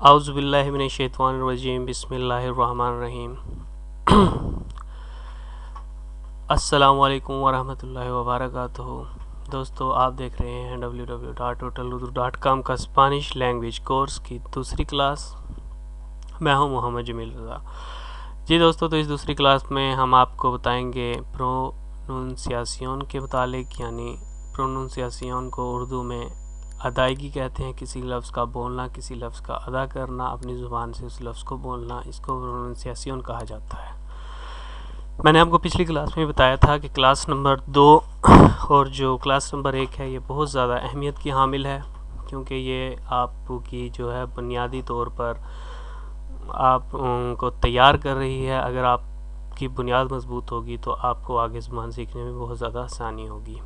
औज़ुबिल्लाहि मिनश्शैतानिर्रजीम बिस्मिल्लाहिर्रहमानिर्रहीम। अस्सलामु अलैकुम वरहमतुल्लाहि वबरकातुहू। दोस्तों, आप देख रहे हैं www.totalurdu.com का स्पेनिश लैंग्वेज कोर्स की दूसरी क्लास। मैं हूं मोहम्मद जमील रज़ा। जी दोस्तों, तो इस दूसरी क्लास में हम आपको बताएंगे प्रोनुंसिएशन के मुतालिक, यानी प्रोनुंसिएशन को उर्दू में अदायगी कहते हैं। किसी लफ्ज़ का बोलना, किसी लफ्ज़ का अदा करना, अपनी ज़ुबान से उस लफ्ज़ को बोलना, इसको प्रोनुंसिएशन कहा जाता है। मैंने आपको पिछली क्लास में बताया था कि क्लास नंबर 2 और जो क्लास नंबर 1 है, ये बहुत ज़्यादा अहमियत की हामिल है, क्योंकि ये आपकी जो है बुनियादी तौर पर आपको तैयार कर रही है। अगर आपकी बुनियाद मजबूत होगी तो आपको आगे ज़ुबान सीखने में बहुत ज़्यादा आसानी होगी।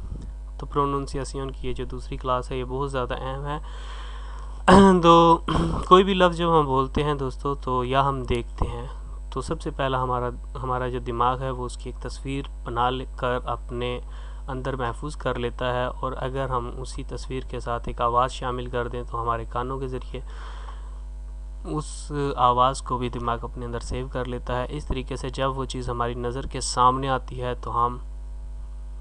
तो प्रोनुंसिएशन की ये जो दूसरी क्लास है, ये बहुत ज़्यादा अहम है। तो कोई भी लफ्ज़ जब हम बोलते हैं दोस्तों, तो या हम देखते हैं, तो सबसे पहला हमारा जो दिमाग है वो उसकी एक तस्वीर बना कर अपने अंदर महफूज कर लेता है, और अगर हम उसी तस्वीर के साथ एक आवाज़ शामिल कर दें तो हमारे कानों के ज़रिए उस आवाज़ को भी दिमाग अपने अंदर सेव कर लेता है। इस तरीके से जब वो चीज़ हमारी नज़र के सामने आती है तो हम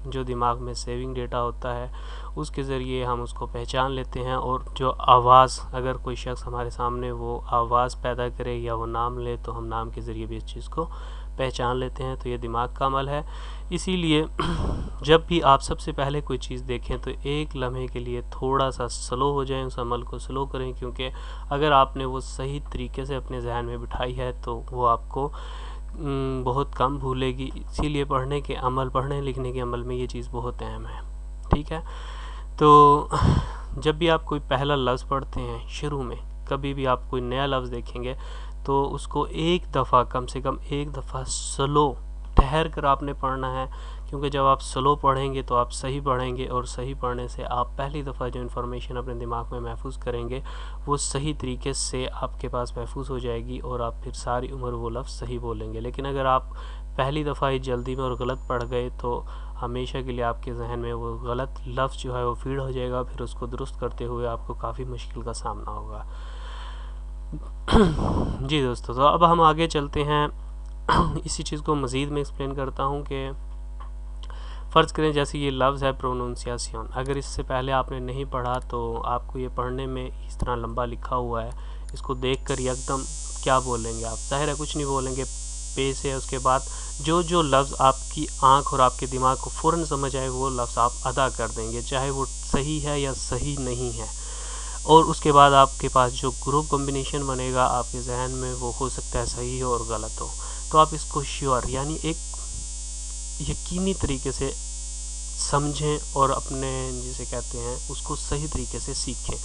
जो दिमाग में सेविंग डेटा होता है उसके ज़रिए हम उसको पहचान लेते हैं, और जो आवाज़, अगर कोई शख्स हमारे सामने वो आवाज़ पैदा करे या वो नाम ले, तो हम नाम के ज़रिए भी इस चीज़ को पहचान लेते हैं। तो ये दिमाग का अमल है। इसीलिए जब भी आप सबसे पहले कोई चीज़ देखें तो एक लम्हे के लिए थोड़ा सा स्लो हो जाएं, उस अमल को स्लो करें, क्योंकि अगर आपने वो सही तरीके से अपने जहन में बिठाई है तो वो आपको बहुत कम भूलेगी। इसीलिए पढ़ने लिखने के अमल में ये चीज़ बहुत अहम है। ठीक है, तो जब भी आप कोई पहला लफ्ज़ पढ़ते हैं, शुरू में कभी भी आप कोई नया लफ्ज़ देखेंगे तो उसको एक दफ़ा, कम से कम एक दफ़ा स्लो ठहर कर आपने पढ़ना है, क्योंकि जब आप स्लो पढ़ेंगे तो आप सही पढ़ेंगे, और सही पढ़ने से आप पहली दफ़ा जो इन्फॉर्मेशन अपने दिमाग में महफूज करेंगे वो सही तरीके से आपके पास महफूज हो जाएगी, और आप फिर सारी उम्र वो लफ्ज़ सही बोलेंगे। लेकिन अगर आप पहली दफ़ा ही जल्दी में और गलत पढ़ गए तो हमेशा के लिए आपके जहन में वो गलत लफ्ज़ जो है वो फीड हो जाएगा, फिर उसको दुरुस्त करते हुए आपको काफ़ी मुश्किल का सामना होगा। जी दोस्तों, तो अब हम आगे चलते हैं। इसी चीज़ को मज़ीद में एक्सप्लेन करता हूँ कि फ़र्ज़ करें जैसे ये लफ्ज़ है प्रोनुंसिएशन, अगर इससे पहले आपने नहीं पढ़ा तो आपको ये पढ़ने में इस तरह लंबा लिखा हुआ है, इसको देख कर एकदम क्या बोलेंगे आप? ज़ाहिर है कुछ नहीं बोलेंगे, पे से उसके बाद जो लफ्ज़ आपकी आँख और आपके दिमाग को फ़ौरन समझ आए वो लफ्ज़ आप अदा कर देंगे, चाहे वो सही है या सही नहीं है। और उसके बाद आपके पास जो ग्रुप कॉम्बिनेशन बनेगा आपके जहन में, वो हो सकता है सही हो और गलत हो। तो आप इसको श्योर, यानी एक यकीनी तरीके से समझें और अपने जिसे कहते हैं उसको सही तरीके से सीखें।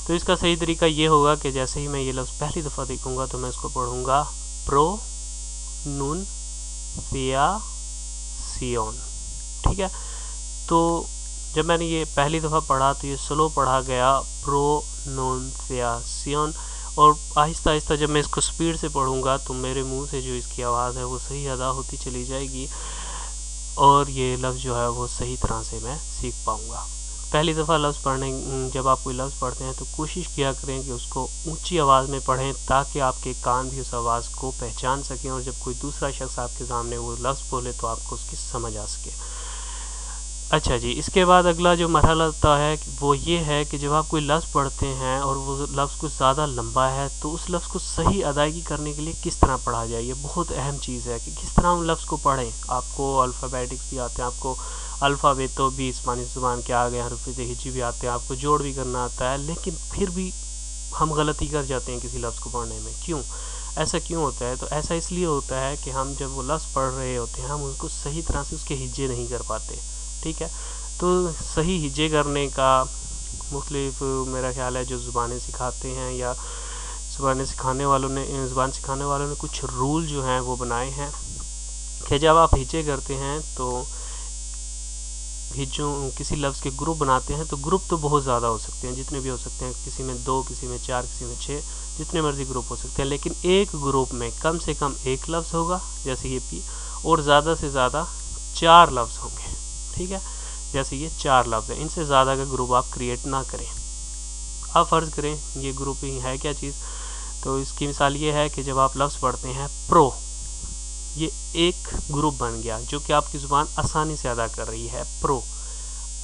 तो इसका सही तरीका ये होगा कि जैसे ही मैं ये लफ्ज़ पहली दफ़ा देखूँगा तो मैं इसको पढ़ूँगा प्रोनुंसिएशन। ठीक है, तो जब मैंने ये पहली दफ़ा पढ़ा तो ये स्लो पढ़ा गया, प्रोनुंसिएशन, और आहिस्ता आहिस्ता जब मैं इसको स्पीड से पढ़ूँगा तो मेरे मुंह से जो इसकी आवाज़ है वो सही अदा होती चली जाएगी, और ये लफ्ज़ जो है वो सही तरह से मैं सीख पाऊँगा। पहली दफ़ा लफ्ज़ जब आप कोई लफ्ज़ पढ़ते हैं तो कोशिश किया करें कि उसको ऊंची आवाज़ में पढ़ें, ताकि आपके कान भी उस आवाज़ को पहचान सकें, और जब कोई दूसरा शख्स आपके सामने वो लफ्ज़ बोले तो आपको उसकी समझ आ सके। अच्छा जी, इसके बाद अगला जो मरहला होता है वो ये है कि जब आप कोई लफ्ज़ पढ़ते हैं और वो लफ्ज़ कुछ ज़्यादा लंबा है तो उस लफ्ज़ को सही अदायगी करने के लिए किस तरह पढ़ा जाए। ये बहुत अहम चीज़ है कि किस तरह हम लफ्ज़ को पढ़ें। आपको अल्फ़ाबेटिक्स भी आते हैं, आपको अल्फ़ाबेतो भी स्पेनिश ज़ुबान के आ गए, हरफ हिज्जी भी आते हैं, आपको जोड़ भी करना आता है, लेकिन फिर भी हम गलती कर जाते हैं किसी लफ्ज़ को पढ़ने में। क्यों ऐसा क्यों होता है? तो ऐसा इसलिए होता है कि हम जब वो लफ्ज़ पढ़ रहे होते हैं हम उसको सही तरह से उसके हिज्जे नहीं कर पाते। ठीक है, तो सही हिज्जे करने का मुख्तलिफ मेरा ख्याल है जो ज़ुबानें सिखाते हैं या ज़ुबान सिखाने वालों ने कुछ रूल जो हैं वो बनाए हैं कि जब आप हिज्जे करते हैं तो हिज्जों किसी लफ्ज़ के ग्रुप बनाते हैं, तो ग्रुप तो बहुत ज़्यादा हो सकते हैं, जितने भी हो सकते हैं, किसी में 2, किसी में 4, किसी में 6, जितने मर्ज़ी ग्रुप हो सकते हैं, लेकिन एक ग्रुप में कम से कम एक लफ्ज़ होगा, जैसे ये पी, और ज़्यादा से ज़्यादा 4 लफ्ज़ होंगे। ठीक है, जैसे ये 4 लफ्ज़ हैं, इनसे ज़्यादा का ग्रुप आप क्रिएट ना करें। अब फ़र्ज़ करें ये ग्रुपिंग है क्या चीज़, तो इसकी मिसाल ये है कि जब आप लफ्ज़ पढ़ते हैं प्रो, ये एक ग्रुप बन गया जो कि आपकी ज़ुबान आसानी से अदा कर रही है, प्रो।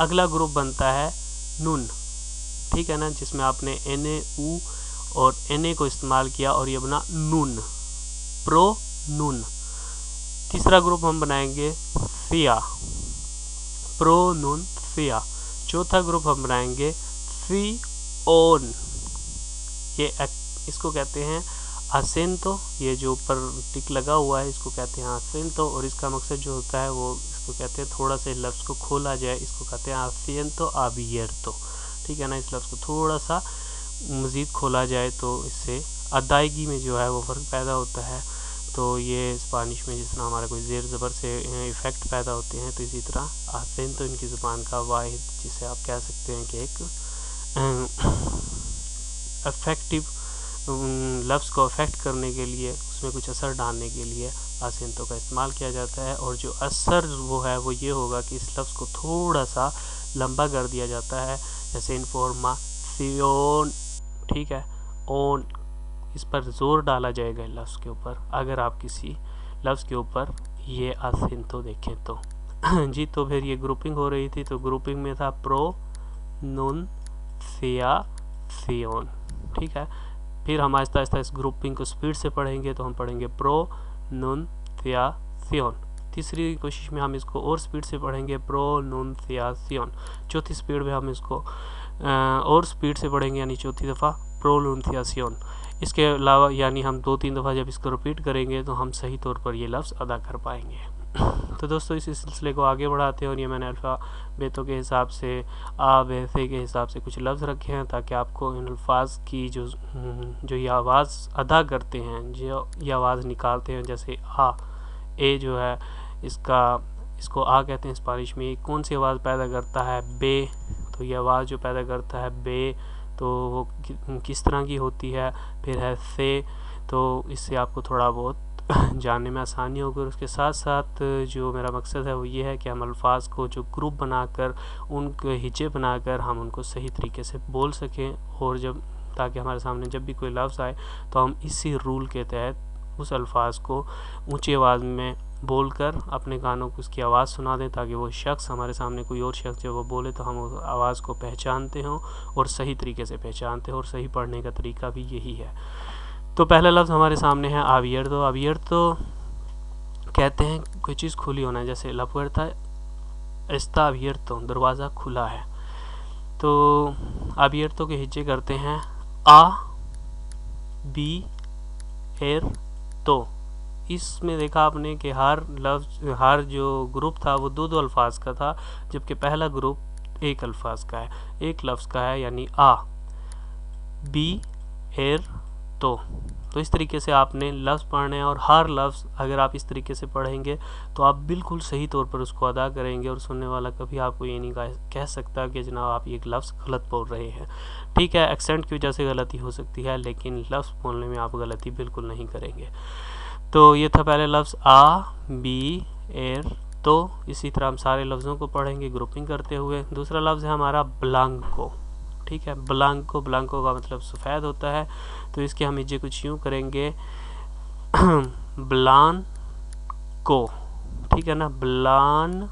अगला ग्रुप बनता है नून, ठीक है ना, जिसमें आपने एन ए ऊ और एन ए को इस्तेमाल किया और ये बना नून, प्रो नून। तीसरा ग्रुप हम बनाएंगे फिया, प्रो नून फिया। चौथा ग्रुप हम बनाएंगे फी ओन, ये इसको कहते हैं असेंतो, ये जो ऊपर टिक लगा हुआ है इसको कहते हैं असेंतो, और इसका मकसद जो होता है वो इसको कहते हैं थोड़ा सा लफ्ज़ को खोला जाए, इसको कहते हैं असिएंतो अबिएर्तो, ठीक है ना। इस लफ्ज़ को थोड़ा सा मज़ीद खोला जाए तो इससे अदायगी में जो है वो फ़र्क पैदा होता है। तो ये स्पेनिश में जिस तरह हमारा कोई ज़ेर ज़बर से इफ़ेक्ट पैदा होते हैं, तो इसी तरह असेंतो इनकी ज़ुबान का वाहिद, जिसे आप कह सकते हैं कि एक अफेक्टिव लफ्ज़ को अफेक्ट करने के लिए, उसमें कुछ असर डालने के लिए असेंतो का इस्तेमाल किया जाता है। और जो असर वो है वो ये होगा कि इस लफ्ज़ को थोड़ा सा लंबा कर दिया जाता है, जैसे इन्फॉर्मासियोन, ठीक है, ओन, इस पर ज़ोर डाला जाएगा लफ्ज़ के ऊपर अगर आप किसी लफ्ज़ के ऊपर ये असेंतो देखें तो। जी, तो फिर ये ग्रुपिंग हो रही थी, तो ग्रुपिंग में था प्रो नून फिया फियोन, ठीक है। फिर हम आहिस्ता आहिस्ता इस ग्रुपिंग को स्पीड से पढ़ेंगे, तो हम पढ़ेंगे प्रो नून फिया फियोन। तीसरी कोशिश में हम इसको और स्पीड से पढ़ेंगे, प्रो नून फिया फियोन। चौथी स्पीड में हम इसको और स्पीड से पढ़ेंगे, यानी चौथी दफ़ा प्रो नून फिया फियोन। इसके अलावा यानी हम 2-3 दफ़ा जब इसको रिपीट करेंगे तो हम सही तौर पर ये लफ्ज़ अदा कर पाएंगे। तो दोस्तों इस सिलसिले को आगे बढ़ाते हैं, और ये मैंने अल्फ़ाबेतों के हिसाब से आ बे से के हिसाब से कुछ लफ्ज़ रखे हैं ताकि आपको इन अल्फाज की जो ये आवाज़ अदा करते हैं, जो ये आवाज़ निकालते हैं, जैसे आ, ए जो है इसको आ कहते हैं स्पेनिश में, कौन सी आवाज़ पैदा करता है, बे, तो ये आवाज़ जो पैदा करता है बे, तो वो किस तरह की होती है। फिर है से, तो इससे आपको थोड़ा बहुत जानने में आसानी होगी। और उसके साथ साथ जो मेरा मकसद है वो ये है कि हम अल्फाज को जो ग्रुप बनाकर, उनके हिज्जे बनाकर हम उनको सही तरीके से बोल सकें, और जब ताकि हमारे सामने जब भी कोई लफ्ज़ आए तो हम इसी रूल के तहत उस अल्फाज को ऊंची आवाज़ में बोलकर अपने कानों को उसकी आवाज़ सुना दें, ताकि वो शख्स हमारे सामने कोई और शख्स जब वो बोले तो हम उस आवाज़ को पहचानते हों और सही तरीके से पहचानते हों। और सही पढ़ने का तरीका भी यही है। तो पहला लफ्ज़ हमारे सामने है आबियर्तो। आबियर्तो कहते हैं कोई चीज़ खुली होना है, जैसे ला पुerta está abierto, दरवाज़ा खुला है। तो आबियर्तो के हिज्जे करते हैं आ बी एर तो। इसमें देखा आपने कि हर जो ग्रुप था वो 2-2 अल्फाज का था, जबकि पहला ग्रुप एक अल्फाज का है, एक लफ्ज़ का है, यानी आ बी एर तो इस तरीके से आपने लफ्ज़ पढ़ने हैं, और हर लफ्ज़ अगर आप इस तरीके से पढ़ेंगे तो आप बिल्कुल सही तौर पर उसको अदा करेंगे, और सुनने वाला कभी आपको ये नहीं कह सकता कि जनाब आप ये लफ्ज़ गलत बोल रहे हैं। ठीक है, एक्सेंट की वजह से गलती हो सकती है, लेकिन लफ्ज़ बोलने में आप गलती बिल्कुल नहीं करेंगे। तो ये था पहले लफ्ज़ आ बी एर तो। इसी तरह हम सारे लफ्ज़ों को पढ़ेंगे ग्रुपिंग करते हुए। दूसरा लफ्ज़ है हमारा ब्लांको। ठीक है, ब्लांको का मतलब सफ़ेद होता है, तो इसके हम हिज्जे कुछ यूँ करेंगे ब्लान को, ठीक है ना, ब्लान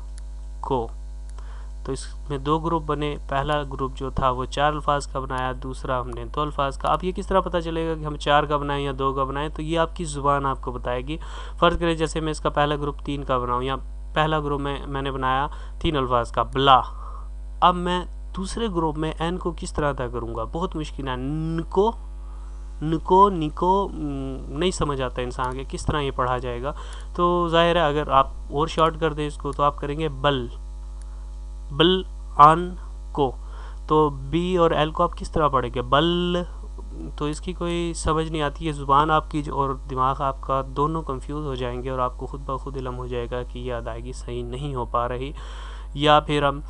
को। तो इसमें 2 ग्रुप बने, पहला ग्रुप जो था वो 4 अल्फाज का बनाया, दूसरा हमने 2 अल्फाज का। अब ये किस तरह पता चलेगा कि हम 4 का बनाएं या 2 का बनाएं, तो ये आपकी ज़ुबान आपको बताएगी। फ़र्ज़ करें जैसे मैं इसका पहला ग्रुप 3 का बनाऊँ, या पहला ग्रुप में मैंने बनाया 3 अल्फाज का ब्ला, अब मैं दूसरे ग्रुप में एन को किस तरह अदा करूँगा, बहुत मुश्किल है। नको निको नहीं समझ आता इंसान के किस तरह ये पढ़ा जाएगा। तो ज़ाहिर है अगर आप और शॉर्ट कर दें इसको तो आप करेंगे बल आन को, तो बी और एल को आप किस तरह पढ़ेंगे, बल। तो इसकी कोई समझ नहीं आती है, ज़ुबान आपकी और दिमाग आपका दोनों कंफ्यूज हो जाएंगे, और आपको खुद ब खुद इल्म हो जाएगा कि ये अदायगी सही नहीं हो पा रही। या फिर हम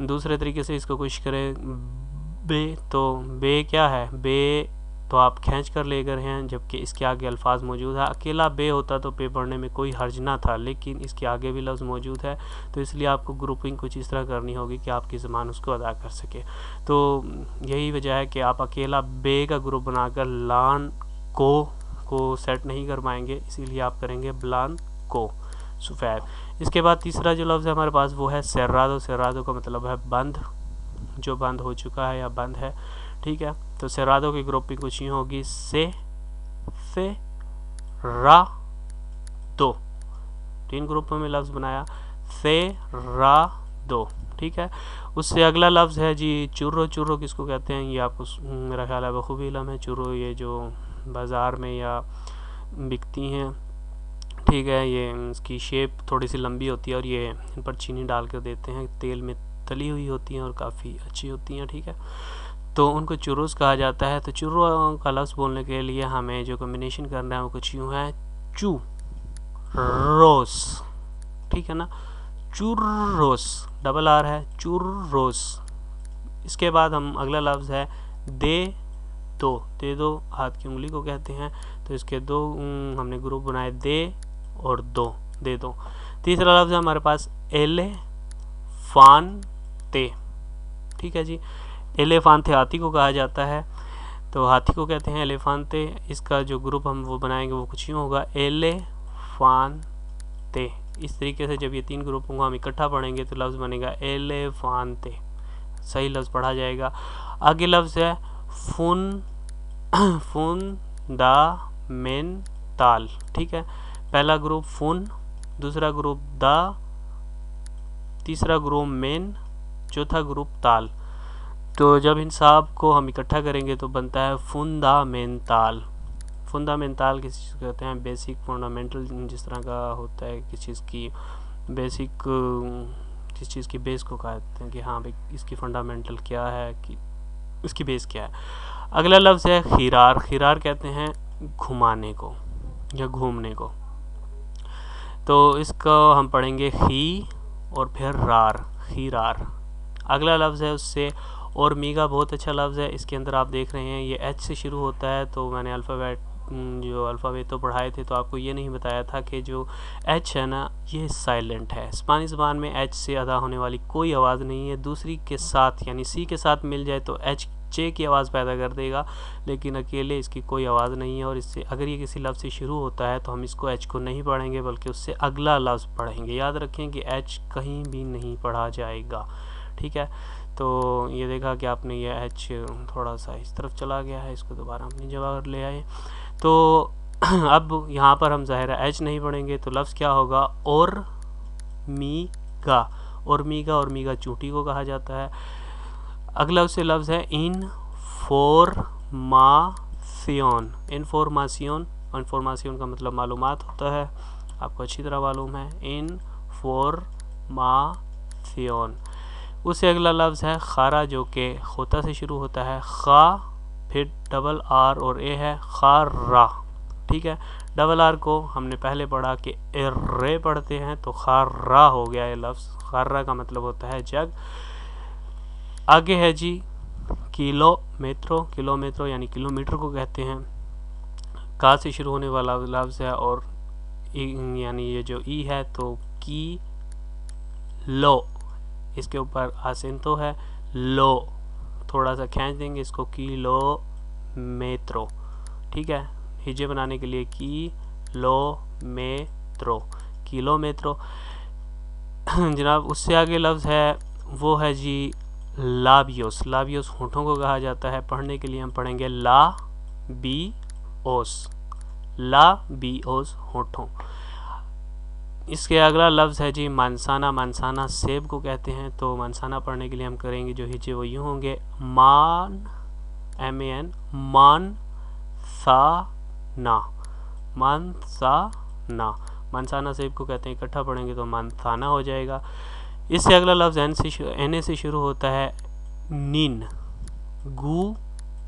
दूसरे तरीके से इसको कोशिश करें, बे, तो बे क्या है, बे तो आप खींच कर ले गए हैं, जबकि इसके आगे अल्फाज मौजूद है। अकेला बे होता तो पे पढ़ने में कोई हर्ज ना था, लेकिन इसके आगे भी लफ्ज़ मौजूद है, तो इसलिए आपको ग्रुपिंग कुछ इस तरह करनी होगी कि आपकी ज़बान उसको अदा कर सके। तो यही वजह है कि आप अकेला बे का ग्रुप बनाकर लान को सेट नहीं कर पाएंगे, इसीलिए आप करेंगे ब्लांको, सफ़ेद। इसके बाद तीसरा जो लफ्ज़ है हमारे पास वो है सेरादो। सेरादो का मतलब है बंद, जो बंद हो चुका है या बंद है, ठीक है। तो सेरादो की ग्रुपिंग कुछ यूँ होगी, से रा दो, 3 ग्रुपों में लफ्ज़ बनाया, से रा दो, ठीक है। उससे अगला लफ्ज़ है जी चुर्रो। चुर्रो किसको कहते हैं ये आपको मेरा ख्याल है बखूबी इल्म है। चुर्रो ये जो बाज़ार में या बिकती हैं, ठीक है। ये इसकी शेप थोड़ी सी लंबी होती है और ये इन पर चीनी डाल कर देते हैं, तेल में तली हुई होती हैं और काफ़ी अच्छी होती हैं, ठीक है। तो उनको चुर्रोस कहा जाता है। तो चुर्रो का लफ्ज़ बोलने के लिए हमें जो कम्बिनेशन करना है वो कुछ यूँ है, चू रोस, ठीक है ना, चुर्रोस, डबल आर है, चुर्रोस। इसके बाद हम अगला लफ्ज़ है दे दो। दे दो हाथ की उंगली को कहते हैं। तो इसके दो हमने ग्रुप बनाए, दे और दो, दे दो। तीसरा लफ्ज़ है हमारे पास एलेफांते, ठीक है जी। एलेफांते हाथी को कहा जाता है, तो हाथी को कहते हैं एलेफांते। इसका जो ग्रुप हम वो बनाएंगे वो कुछ यूँ होगा, एलेफांते। इस तरीके से जब ये 3 ग्रुपों को हम इकट्ठा पढ़ेंगे तो लफ्ज़ बनेगा एलेफांते, सही लफ्ज़ पढ़ा जाएगा। आगे लफ्ज़ है फुंदामेंटल, ठीक है। पहला ग्रुप फुन, दूसरा ग्रुप दा, तीसरा ग्रुप मेन, चौथा ग्रुप ताल। तो जब इन सब को हम इकट्ठा करेंगे तो बनता है फुंदामेंटल। फुंदामेंटल किस चीज़ को कहते हैं, बेसिक, फंडामेंटल जिस तरह का होता है किस चीज़ की बेसिक, किस चीज़ की बेस को कहते हैं कि हाँ भाई इसकी फंडामेंटल क्या है, कि इसकी बेस क्या है। अगला लफ्ज़ है खिरार। खिरार कहते हैं घुमाने को या घूमने को। तो इसको हम पढ़ेंगे खी और फिर रार, खीरार। अगला लफ्ज़ है उससे और मीगा, बहुत अच्छा लफ्ज़ है। इसके अंदर आप देख रहे हैं ये एच से शुरू होता है। तो मैंने अल्फ़ाबेट तो पढ़ाए थे, तो आपको ये नहीं बताया था कि जो एच है ना ये साइलेंट है। स्पेनिश ज़बान में एच से अदा होने वाली कोई आवाज़ नहीं है। दूसरी के साथ यानी सी के साथ मिल जाए तो एच चे की आवाज़ पैदा कर देगा, लेकिन अकेले इसकी कोई आवाज़ नहीं है। और इससे अगर ये किसी लफ्ज़ से शुरू होता है तो हम इसको एच को नहीं पढ़ेंगे बल्कि उससे अगला लफ्ज़ पढ़ेंगे। याद रखें कि एच कहीं भी नहीं पढ़ा जाएगा, ठीक है। तो ये देखा कि आपने ये एच थोड़ा सा इस तरफ चला गया है, इसको दोबारा अपनी जगह ले आए। तो अब यहाँ पर हम ज़ाहिर है एच नहीं पढ़ेंगे, तो लफ्ज़ क्या होगा, और मीगा। और मीगा चूंटी को कहा जाता है। अगला उससे लफ्ज़ है इनफॉर्मासियोन। इनफॉर्मासियोन, इनफॉर्मासियोन का मतलब मालूमात होता है, आपको अच्छी तरह मालूम है, इनफॉर्मासियोन। उससे अगला लफ्ज़ है खारा, जो कि खोता से शुरू होता है, खा फिर डबल आर और ए है, खारा, ठीक है। डबल आर को हमने पहले पढ़ा कि रे पढ़ते हैं, तो खारा हो गया ये लफ्ज़। खारा का मतलब होता है जग। आगे है जी किलोमीटर। किलोमीटर यानी किलोमीटर को कहते हैं। का से शुरू होने वाला लफ्ज़ है और यानी ये जो ई है तो की लो, इसके ऊपर आसेंतो है, लो थोड़ा सा खींच देंगे इसको, किलोमीटर, ठीक है। हिजे बनाने के लिए किलोमीटर, किलोमीटर जनाब। उससे आगे लफ्ज़ है वो है जी लाबियोस। लाबियोस होठों को कहा जाता है। पढ़ने के लिए हम पढ़ेंगे ला बी ओस, ला बी ओस होठों। इसके अगला लफ्ज़ है जी मनसाना। मनसाना सेब को कहते हैं। तो मनसाना पढ़ने के लिए हम करेंगे जो हिजे वो यूँ होंगे, मान MAN, मान सा ना, मान सा ना। मनसाना सेब को कहते हैं, इकट्ठा पढ़ेंगे तो मनसाना हो जाएगा। इससे अगला लफ्ज़ NA से शुरू होता है, निन गु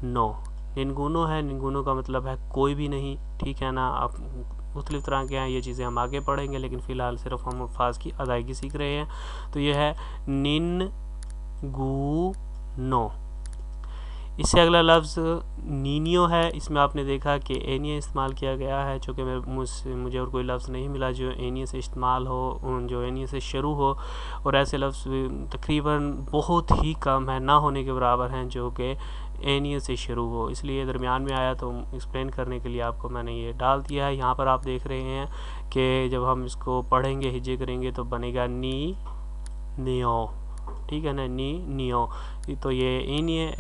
नो। निनगुनो है, निनगुनो का मतलब है कोई भी नहीं, ठीक है ना। आप मुख्तलिफ़ तरह के हैं, ये चीज़ें हम आगे पढ़ेंगे, लेकिन फ़िलहाल सिर्फ हम अल्फाज की अदायगी सीख रहे हैं। तो ये है निन गु नो। इससे अगला लफ्ज़ नीनियो है। इसमें आपने देखा कि एनिया इस्तेमाल किया गया है, चूँकि मुझे और कोई लफ्ज़ नहीं मिला जो एनिया से इस्तेमाल हो, जो एनिया से शुरू हो, और ऐसे लफ्ज़ तकरीबन बहुत ही कम है, ना होने के बराबर हैं जो कि एनिया से शुरू हो, इसलिए दरमियान में आया तो एक्सप्लेन करने के लिए आपको मैंने ये डाल दिया है। यहाँ पर आप देख रहे हैं कि जब हम इसको पढ़ेंगे, हिज्जे करेंगे तो बनेगा नी नियो, ठीक है ना, नी नियो। तो ये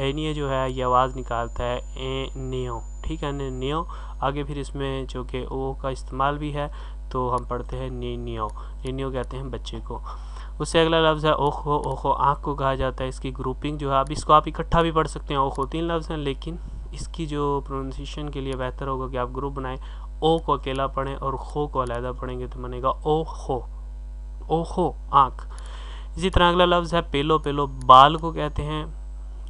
एनिया जो है ये आवाज़ निकालता है ए नियो, ठीक है ना, नियो। आगे फिर इसमें जो कि ओ का इस्तेमाल भी है तो हम पढ़ते हैं नी नियो, नीनियो कहते हैं बच्चे को। उससे अगला लफ्ज़ है ओखो। ओखो आँख को कहा जाता है। इसकी ग्रुपिंग जो है, अब इसको आप इकट्ठा भी पढ़ सकते हैं। ओखो 3 लफ्ज़ हैं, लेकिन इसकी जो प्रोनाउंसिएशन के लिए बेहतर होगा कि आप ग्रुप बनाएं, ओ को अकेला पढ़ें और खो को अलहदा पढ़ेंगे तो बनेगा ओखो, ओखो आँख। इसी तरह अगला लफ्ज़ है पेलो। पेलो बाल को कहते हैं,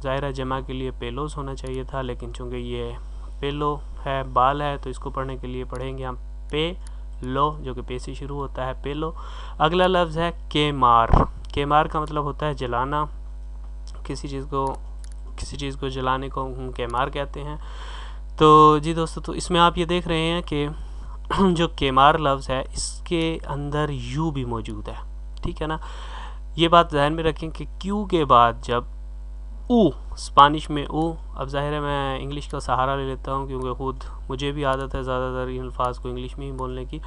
ज़ाहिर है जमा के लिए पेलोस होना चाहिए था, लेकिन चूँकि ये पेलो है, बाल है, तो इसको पढ़ने के लिए पढ़ेंगे हम पे लो, जो कि पे से शुरू होता है, पेलो। अगला लफ्ज़ है केमार। केमार का मतलब होता है जलाना, किसी चीज़ को जलाने को हम केमार कहते हैं। तो जी दोस्तों, तो इसमें आप ये देख रहे हैं कि जो केमार लफ्ज़ है इसके अंदर यू भी मौजूद है, ठीक है ना। ये बात ध्यान में रखें कि क्यू के बाद जब ऊ, स्पेनिश में ऊ, अब ज़ाहिर है मैं इंग्लिश का सहारा ले लेता हूँ क्योंकि ख़ुद मुझे भी आदत है ज़्यादातर इन अल्फाज को इंग्लिश में ही बोलने की।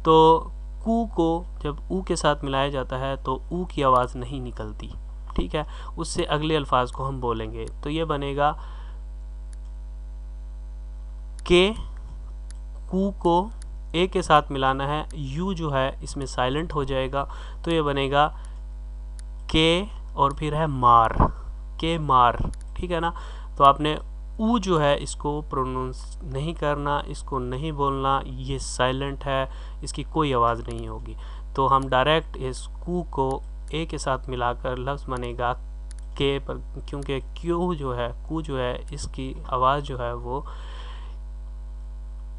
तो कू को जब ऊ के साथ मिलाया जाता है तो ऊ की आवाज़ नहीं निकलती, ठीक है। उससे अगले अल्फाज को हम बोलेंगे तो ये बनेगा के। कू को ए के साथ मिलाना है, यू जो है इसमें साइलेंट हो जाएगा, तो ये बनेगा के और फिर है मार, के मार, ठीक है ना। तो आपने ऊ जो है इसको प्रोनाउंस नहीं करना, इसको नहीं बोलना, ये साइलेंट है, इसकी कोई आवाज़ नहीं होगी। तो हम डायरेक्ट इस कू को ए के साथ मिलाकर लफ्ज़ बनेगा के पर, क्योंकि क्यू जो है, कू जो है, इसकी आवाज़ जो है वो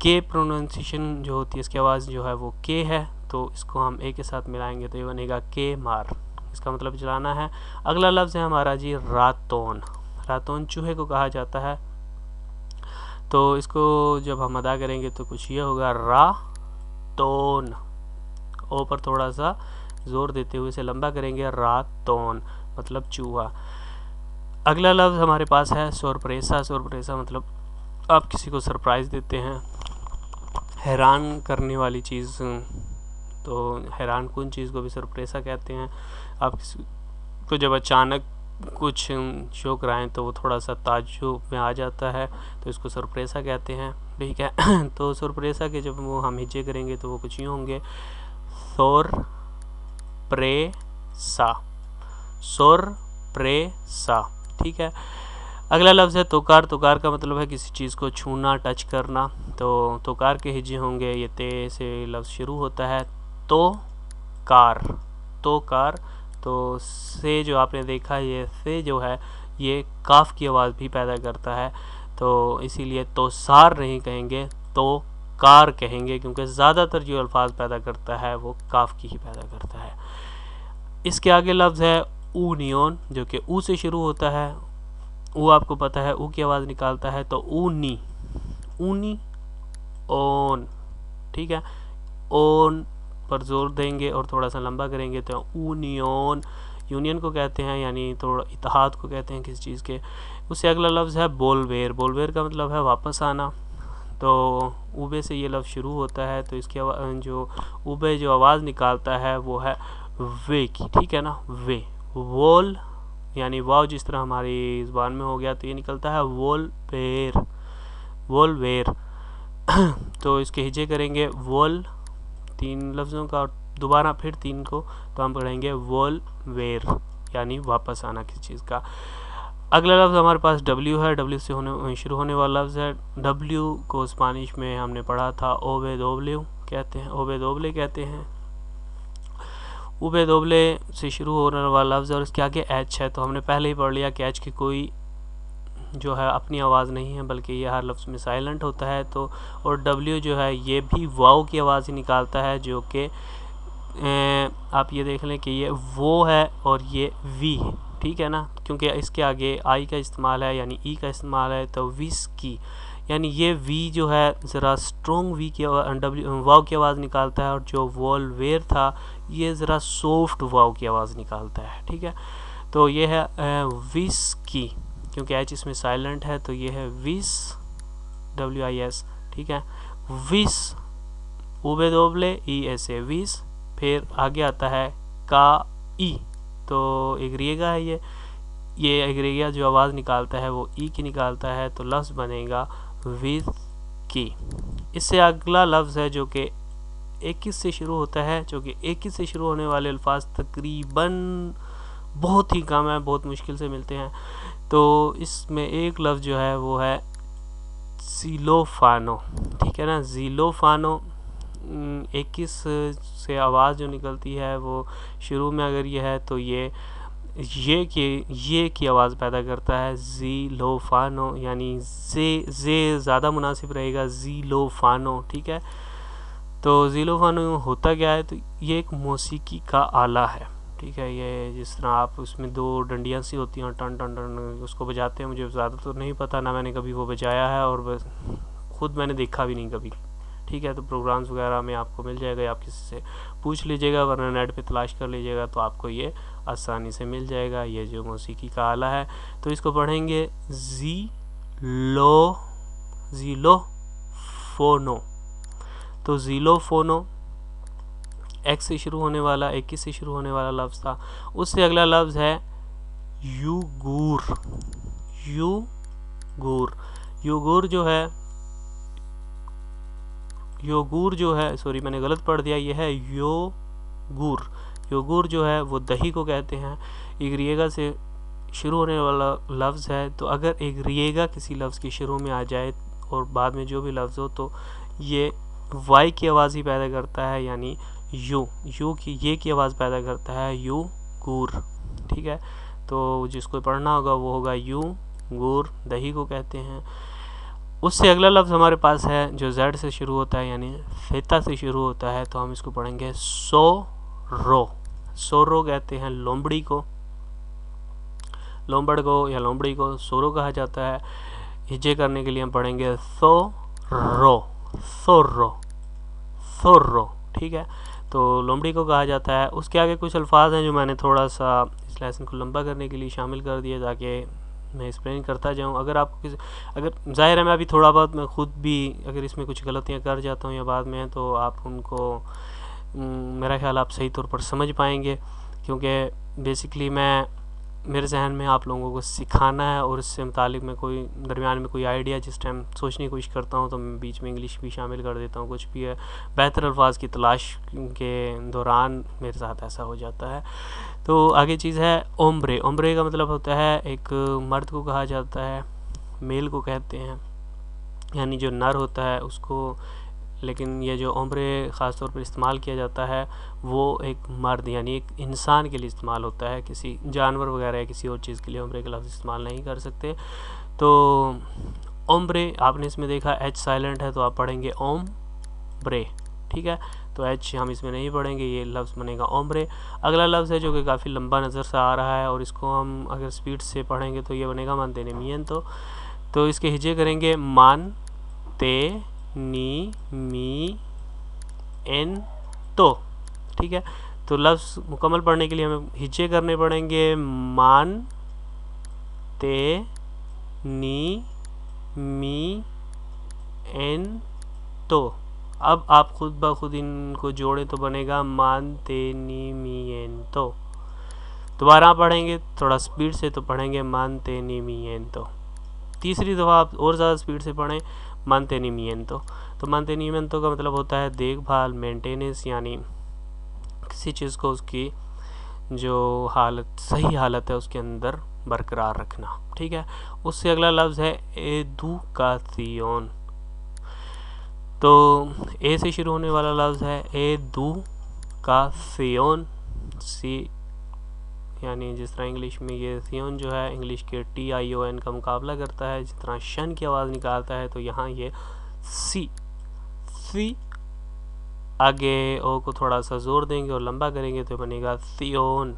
के, प्रोनाउंसिएशन जो होती है इसकी आवाज़ जो है वो के है, तो इसको हम ए के साथ मिलाएंगे तो ये बनेगा के मार, इसका मतलब जलाना है। अगला लफ्ज़ है हमारा जी रातोन। रातोन चूहे को कहा जाता है, तो इसको जब हम अदा करेंगे तो कुछ ये होगा रा तोन, ओ पर थोड़ा सा ज़ोर देते हुए इसे लंबा करेंगे, रातोन मतलब चूहा। अगला लफ्ज़ हमारे पास है सोरप्रेसा। सोरप्रेसा मतलब आप किसी को सरप्राइज़ देते हैं, हैरान करने वाली चीज़, तो हैरान कुन चीज़ को भी सरप्रेसा कहते हैं। आप किसी को जब अचानक कुछ शो कराएं तो वो थोड़ा सा ताज्जुब में आ जाता है, तो इसको सरप्रेसा कहते हैं, ठीक है। तो सरप्रेसा के जब वो हम हिज्जे करेंगे तो वो कुछ यूँ होंगे, सोर प्रे सा, सोर प्रे सा, ठीक है। अगला लफ्ज़ है तोकार। तोकार का मतलब है किसी चीज़ को छूना, टच करना। तो तोकार के हिज्जे होंगे, ये ते से लफ्ज़ शुरू होता है, तो कार, तो कार। तो से जो आपने देखा, ये से जो है ये काफ की आवाज़ भी पैदा करता है, तो इसीलिए तो सार नहीं कहेंगे, तो कार कहेंगे, क्योंकि ज़्यादातर जो अल्फाज पैदा करता है वो काफ की ही पैदा करता है। इसके आगे लफ्ज़ है ऊनियोन, जो कि ऊ से शुरू होता है। ऊ आपको पता है ऊ की आवाज़ निकालता है, तो ऊनी, ऊनी ओन, ठीक है। ओन पर जोर देंगे और थोड़ा सा लंबा करेंगे तो यूनियन, यूनियन को कहते हैं, यानी थोड़ा इत्तेहाद को कहते हैं किसी चीज़ के। उससे अगला लफ्ज़ है बोलवेर। बोलवेर का मतलब है वापस आना, तो उबे से ये लफ्ज़ शुरू होता है, तो इसकी जो उबे जो आवाज़ निकालता है वो है वे की, ठीक है ना, वे। वोल यानी वाव जिस तरह हमारी ज़ुबान में हो गया तो ये निकलता है वोल वेर, वोल वेर। तो इसके हिज्जे करेंगे वोल, 3 लफ्ज़ों का, और दोबारा फिर 3 को, तो हम पढ़ेंगे वोल वेर, यानी वापस आना किसी चीज़ का। अगला लफ्ज़ हमारे पास डब्ल्यू है। डब्ल्यू से शुरू होने वाला लफ्ज़ है। डब्ल्यू को स्पेनिश में हमने पढ़ा था ओबे दोबले कहते हैं, ओबे दोबले कहते हैं। उबे दोबले से शुरू होने वाला लफ्ज़ और इसके आगे एच है, तो हमने पहले ही पढ़ लिया कि एच की कोई जो है अपनी आवाज़ नहीं है, बल्कि ये हर लफ्ज़ में साइलेंट होता है। तो और डब्ल्यू जो है ये भी वाव की आवाज़ ही निकालता है, जो कि आप ये देख लें कि ये वो है और ये वी है, ठीक है ना, क्योंकि इसके आगे आई का इस्तेमाल है यानी ई का इस्तेमाल है, तो विस्की यानी ये वी जो है ज़रा स्ट्रॉन्ग वी की वाव की आवाज़ निकालता है, और जो वॉल्वेर था ये ज़रा सॉफ्ट वाव की आवाज़ निकालता है। ठीक है, तो ये है विस्की, क्योंकि एच इसमें साइलेंट है, तो ये है विस, WIS। ठीक है, विस उबे दोबले ई ऐसे विस, फिर आगे आता है का ई, तो एग्रीगा है ये एग्रीगा जो आवाज़ निकालता है वो ई की निकालता है, तो लफ्ज़ बनेगा विस्की। इससे अगला लफ्ज़ है जो कि 21 से शुरू होता है, जो कि 21 से शुरू होने वाले अल्फाज तकरीबन बहुत ही कम है, बहुत मुश्किल से मिलते हैं। तो इसमें एक लफ्ज़ जो है वो है ज़ीलोफ़ानो। ठीक है ना, ज़ीलोफ़ानो 21 से आवाज़ जो निकलती है वो शुरू में अगर ये है तो ये की आवाज़ पैदा करता है, ज़ीलोफ़ानो, यानी जे ज़्यादा मुनासिब रहेगा, ज़ीलोफ़ानो। ठीक है, तो ज़ीलोफ़ानो होता क्या है, तो ये एक मौसीकी का आला है। ठीक है, ये जिस तरह आप उसमें दो डंडियाँ सी होती हैं, टन टन टन उसको बजाते हैं, मुझे ज़्यादा तो नहीं पता, ना मैंने कभी वो बजाया है और बस खुद मैंने देखा भी नहीं कभी। ठीक है, तो प्रोग्राम्स वगैरह में आपको मिल जाएगा, या आप किसी से पूछ लीजिएगा, वरना नेट पे तलाश कर लीजिएगा तो आपको ये आसानी से मिल जाएगा। ये जो मौसीकी का आला है, तो इसको पढ़ेंगे ज़ीलोफ़ोनो। तो ज़ीलोफ़ोनो एक्स से शुरू होने वाला, 21 से शुरू होने वाला लफ्ज़ था। उससे अगला लफ्ज़ है यूगूर। योगूर जो है सॉरी मैंने गलत पढ़ दिया, ये है योगूर। योगूर जो है वो दही को कहते हैं। एक रिएगा से शुरू होने वाला लफ्ज़ है, तो अगर एक रिएगा किसी लफ्ज़ के शुरू में आ जाए और बाद में जो भी लफ्ज़ हो, तो ये वाई की आवाज़ ही पैदा करता है, यानी यू की ये की आवाज़ पैदा करता है, यू गूर। ठीक है, तो जिसको पढ़ना होगा वो होगा यू गूर, दही को कहते हैं। उससे अगला लफ्ज़ हमारे पास है जो जेड से शुरू होता है, यानी फेता से शुरू होता है, तो हम इसको पढ़ेंगे सोरो। सोरो कहते हैं लोमड़ी को, लोमबड़ को या लोमड़ी को सोरो कहा जाता है। हिज्जे करने के लिए हम पढ़ेंगे सोरो, सोरो, सोरो। ठीक है, तो लोमड़ी को कहा जाता है। उसके आगे कुछ अल्फाज हैं जो मैंने थोड़ा सा इस लेसन को लंबा करने के लिए शामिल कर दिए, ताकि मैं एक्सप्लेन करता जाऊं। अगर आपको अगर ज़ाहिर है मैं अभी थोड़ा बहुत मैं खुद भी अगर इसमें कुछ गलतियां कर जाता हूं या बाद में, तो आप उनको मेरा ख्याल आप सही तौर पर समझ पाएंगे, क्योंकि बेसिकली मेरे जहन में आप लोगों को सिखाना है, और इससे मुतालिक मैं कोई दरमियान में कोई आइडिया जिस टाइम सोचने की कोशिश करता हूँ तो मैं बीच में इंग्लिश भी शामिल कर देता हूँ। कुछ भी है बेहतर अल्फाज की तलाश के दौरान मेरे साथ ऐसा हो जाता है। तो आगे चीज़ है ओम्ब्रे। ओम्ब्रे का मतलब होता है एक मर्द को कहा जाता है, मेल को कहते हैं, यानी जो नर होता है उसको। लेकिन ये जो ओम्ब्रे ख़ास तौर पर इस्तेमाल किया जाता है वो एक मर्द यानी एक इंसान के लिए इस्तेमाल होता है, किसी जानवर वगैरह या किसी और चीज़ के लिए ओम्ब्रे का लफ्ज़ इस्तेमाल नहीं कर सकते। तो ओम्ब्रे आपने इसमें देखा एच साइलेंट है, तो आप पढ़ेंगे ओम ब्रे। ठीक है, तो एच हम इसमें नहीं पढ़ेंगे, ये लफ्ज़ बनेगा ओम्ब्रे। अगला लफ्ज़ है जो कि काफ़ी लंबा नज़र से आ रहा है, और इसको हम अगर स्पीड से पढ़ेंगे तो ये बनेगा मानतेनिमियन। तो इसके हिज्जे करेंगे मान ते नी मी एन तो। ठीक है, तो लफ्ज़ मुकम्मल पढ़ने के लिए हमें हिज्जे करने पड़ेंगे, मान ते नी मी एन तो। अब आप खुद ब खुद इनको जोड़ें तो बनेगा मान ते नी मी एन तो। दोबारा पढ़ेंगे थोड़ा स्पीड से, तो पढ़ेंगे मान ते नी मी एन तो। तीसरी दफ़ा आप और ज़्यादा स्पीड से पढ़ें मानतेनिमियंतो। तो मानतेनिमियंतो का मतलब होता है देखभाल, मेंटेनेंस, यानी किसी चीज़ को उसकी जो हालत सही हालत है उसके अंदर बरकरार रखना। ठीक है, उससे अगला लफ्ज़ है एदुकासियोन। तो ए से शुरू होने वाला लफ्ज़ है एदुकासियोन, सी यानी जिस तरह इंग्लिश में ये सियोन जो है इंग्लिश के TION का मुकाबला करता है, जिस तरह शन की आवाज़ निकालता है, तो यहाँ ये सी आगे ओ को थोड़ा सा जोर देंगे और लंबा करेंगे तो बनेगा सियोन,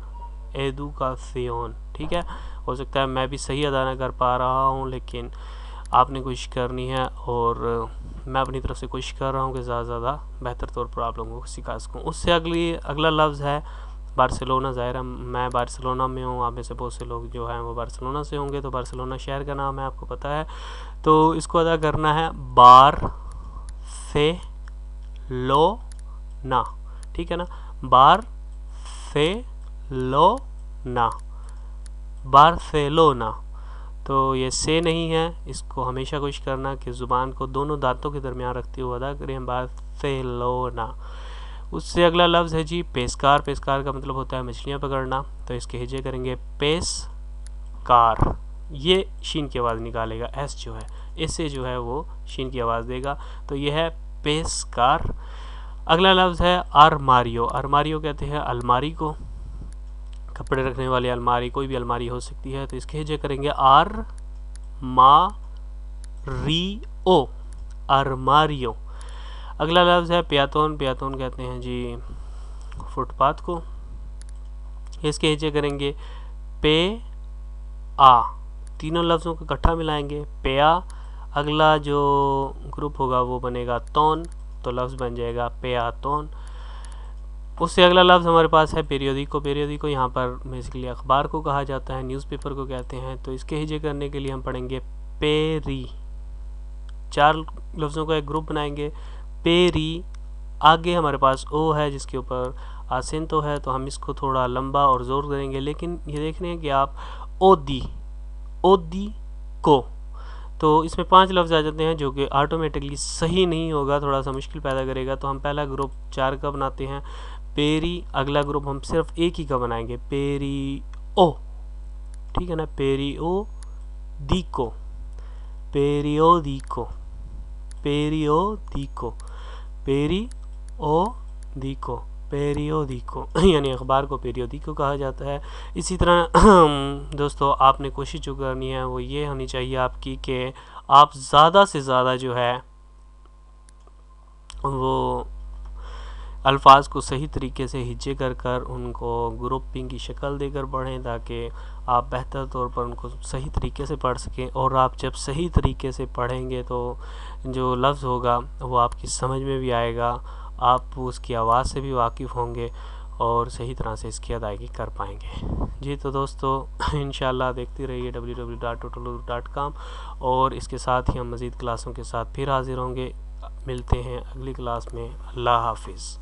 एदुकासियोन। ठीक है। हो सकता है मैं भी सही अदा ना कर पा रहा हूँ, लेकिन आपने कोशिश करनी है और मैं अपनी तरफ से कोशिश कर रहा हूँ कि ज़्यादा से ज़्यादा बेहतर तौर पर आप लोगों को सिखा सकूँ। उससे अगला लफ्ज़ है बार्सिलोना। ज़ाहिर है मैं बार्सिलोना में हूँ, आप में से बहुत से लोग जो हैं वो बार्सिलोना से होंगे, तो बार्सिलोना शहर का नाम है, आपको पता है। तो इसको अदा करना है बार से लो ना, ठीक है ना, बार से लो ना, बार्सिलोना। तो ये से नहीं है, इसको हमेशा कोशिश करना कि ज़ुबान को दोनों दांतों के दरमियान रखते हुए अदा करें, बार्सिलोना। उससे अगला लफ्ज़ है जी पेस्कार। पेस्कार का मतलब होता है मछलियाँ पकड़ना, तो इसके हिजे करेंगे पेस्कार। ये शीन की आवाज़ निकालेगा, एस जो है इससे जो है वो शीन की आवाज़ देगा, तो ये है पेस्कार। अगला लफ्ज़ है आरमारियो। आरमारियो कहते हैं अलमारी को, कपड़े रखने वाली अलमारी, कोई भी अलमारी हो सकती है, तो इसके हिजे करेंगे आर मा री ओ, आरमारियो। अगला लफ्ज़ है प्यातोन। प्यातोन कहते हैं जी फुटपाथ को, इसके हिजे करेंगे पे आ। तीनों लफ्ज़ों को इकट्ठा मिलाएंगे पे आ। अगला जो ग्रुप होगा वो बनेगा तोन, तो लफ्ज़ बन जाएगा पे आ तोन। उससे अगला लफ्ज़ हमारे पास है पेरियोडिको। पेरियोडिको यहाँ पर बेसिकली अखबार को कहा जाता है, न्यूज़पेपर को कहते हैं, तो इसके हिजे करने के लिए हम पढ़ेंगे पेरी। 4 लफ्ज़ों का एक ग्रुप बनाएंगे, पेरी। आगे हमारे पास ओ है जिसके ऊपर आसेंतो है, तो हम इसको थोड़ा लंबा और ज़ोर देंगे, लेकिन ये देख रहे हैं कि आप ओदी, ओदी को, तो इसमें 5 लफ्ज़ आ जाते हैं जो कि ऑटोमेटिकली सही नहीं होगा, थोड़ा सा मुश्किल पैदा करेगा। तो हम पहला ग्रुप 4 का बनाते हैं पेरी, अगला ग्रुप हम सिर्फ एक ही का बनाएंगे पेरी ओ, ठीक है ना, पेरी ओ दीको, पेरियो दीको, पेरियो दीको, पेरी ओ दीको, पेरियोडिको, यानी अखबार को पेरियोडिको कहा जाता है। इसी तरह दोस्तों आपने कोशिश जो करनी है वो ये होनी चाहिए आपकी कि आप ज़्यादा से ज़्यादा जो है वो अल्फाज को सही तरीके से हिज्जे कर उनको ग्रुपिंग की शक्ल देकर पढ़ें, ताकि आप बेहतर तौर पर उनको सही तरीके से पढ़ सकें। और आप जब सही तरीके से पढ़ेंगे तो जो लफ्ज़ होगा वो आपकी समझ में भी आएगा, आप उसकी आवाज़ से भी वाकिफ़ होंगे और सही तरह से इसकी अदायगी कर पाएंगे। जी तो दोस्तों इंशाल्लाह देखते रहिए www.tutorlu.com, और इसके साथ ही हम मज़ीद क्लासों के साथ फिर हाज़िर होंगे। मिलते हैं अगली क्लास में। अल्लाह हाफिज़।